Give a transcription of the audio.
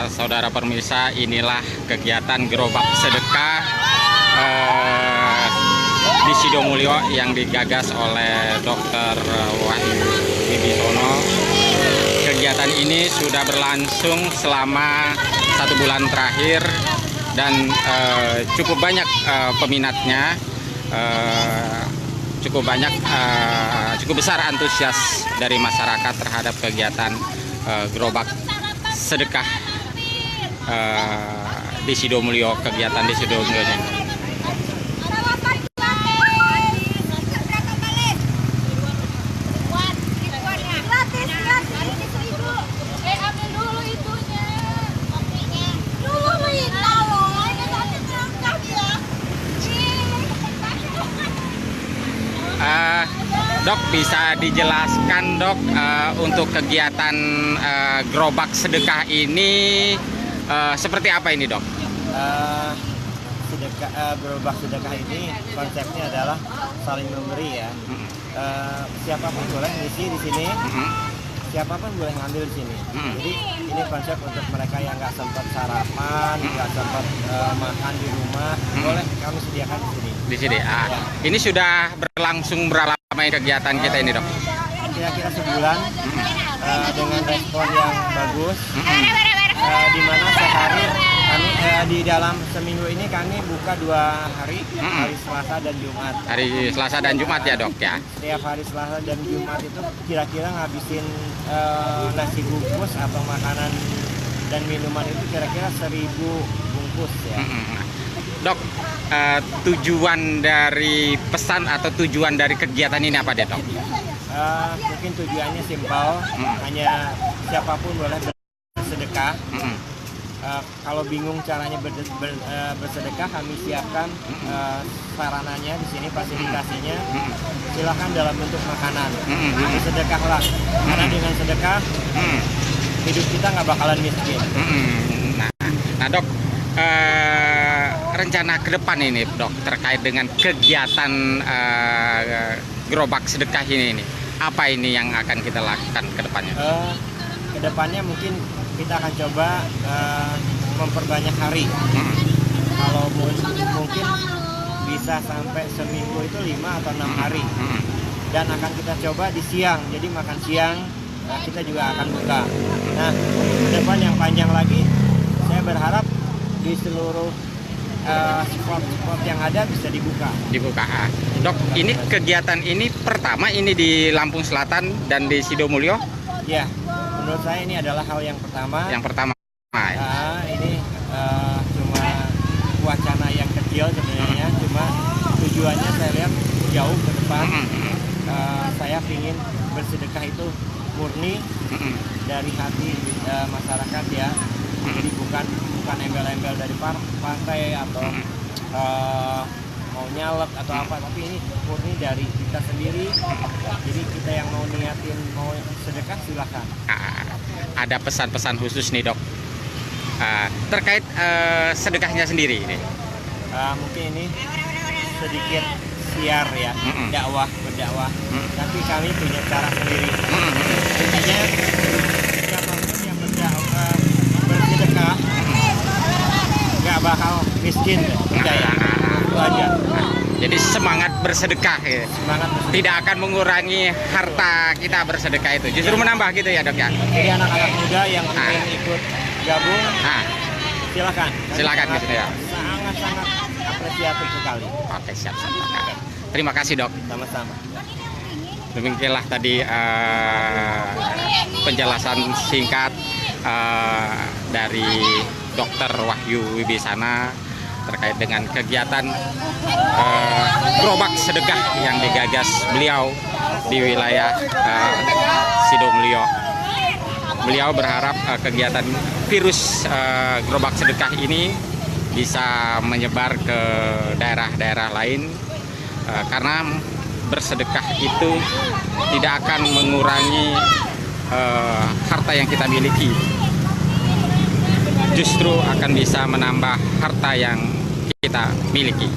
saudara pemirsa, inilah kegiatan gerobak sedekah di Sidomulyo yang digagas oleh Dr. Wahyu Wibisono. Kegiatan ini sudah berlangsung selama 1 bulan terakhir dan cukup banyak peminatnya, cukup besar antusias dari masyarakat terhadap kegiatan gerobak sedekah di Sidomulyo, kegiatan di Sidomulyo ini. Dok, bisa dijelaskan dok untuk kegiatan gerobak sedekah ini seperti apa ini dok? Gerobak sedekah ini konsepnya adalah saling memberi ya. Siapapun boleh ngisi di sini, siapapun boleh ngambil di sini. Jadi ini konsep untuk mereka yang nggak sempat sarapan, nggak sempat makan di rumah, boleh kami sediakan di sini. Di sini. Ya. Ini sudah berlangsung berapa lama kegiatan kita ini dok? Kira-kira sebulan dengan respon yang bagus. Di mana sehari kami di dalam seminggu ini kami buka 2 hari, hari Selasa dan Jumat. Hari Selasa dan Jumat ya dok ya? Setiap hari Selasa dan Jumat itu kira-kira ngabisin nasi bungkus atau makanan dan minuman itu kira-kira 1000 bungkus ya. Dok, tujuan dari pesan atau tujuan dari kegiatan ini apa deh dok? Mungkin tujuannya simpel, hanya siapapun boleh bersedekah. Kalau bingung caranya bersedekah, kami siapkan sarananya di sini, fasilitasinya. Silakan dalam bentuk makanan. Bersedekahlah, karena dengan sedekah hidup kita nggak bakalan miskin. Nah dok, rencana ke depan ini dok terkait dengan kegiatan gerobak sedekah ini apa ini yang akan kita lakukan ke depannya? Kedepannya mungkin kita akan coba memperbanyak hari. Kalau mungkin bisa sampai seminggu itu 5 atau 6 hari. Dan akan kita coba di siang, jadi makan siang kita juga akan buka. Nah, ke depan yang panjang lagi, saya berharap di seluruh spot-spot yang ada bisa dibuka. Dok, ini kegiatan ini pertama ini di Lampung Selatan dan di Sidomulyo? Ya, menurut saya ini adalah hal yang pertama. Yang pertama. Ini cuma wacana yang kecil sebenarnya, cuma tujuannya saya lihat jauh ke depan. Saya ingin bersedekah itu murni dari hati masyarakat ya. Jadi bukan embel-embel dari partai atau mau nyalek atau apa, tapi ini murni dari kita sendiri. Jadi kita yang mau niatin mau sedekah silakan. Ada pesan-pesan khusus nih dok terkait sedekahnya sendiri ini? Mungkin ini sedikit siar ya, berdakwah. Tapi kami punya cara sendiri. Intinya siapapun yang bersedekah nggak bakal miskin, percaya. Itu aja. Jadi semangat bersedekah ya. Tidak akan mengurangi harta kita bersedekah itu, justru menambah gitu ya dok ya. Jadi anak-anak muda yang ingin ikut gabung, silakan gitu ya. Sangat apresiatif sekali. Oke, siap. Terima kasih dok. Sama-sama. Demikianlah tadi penjelasan singkat dari Dr. Wahyu Wibisana terkait dengan kegiatan gerobak sedekah yang digagas beliau di wilayah Sidomulyo. Beliau berharap kegiatan virus gerobak sedekah ini bisa menyebar ke daerah-daerah lain karena bersedekah itu tidak akan mengurangi harta yang kita miliki, justru akan bisa menambah harta yang kita miliki.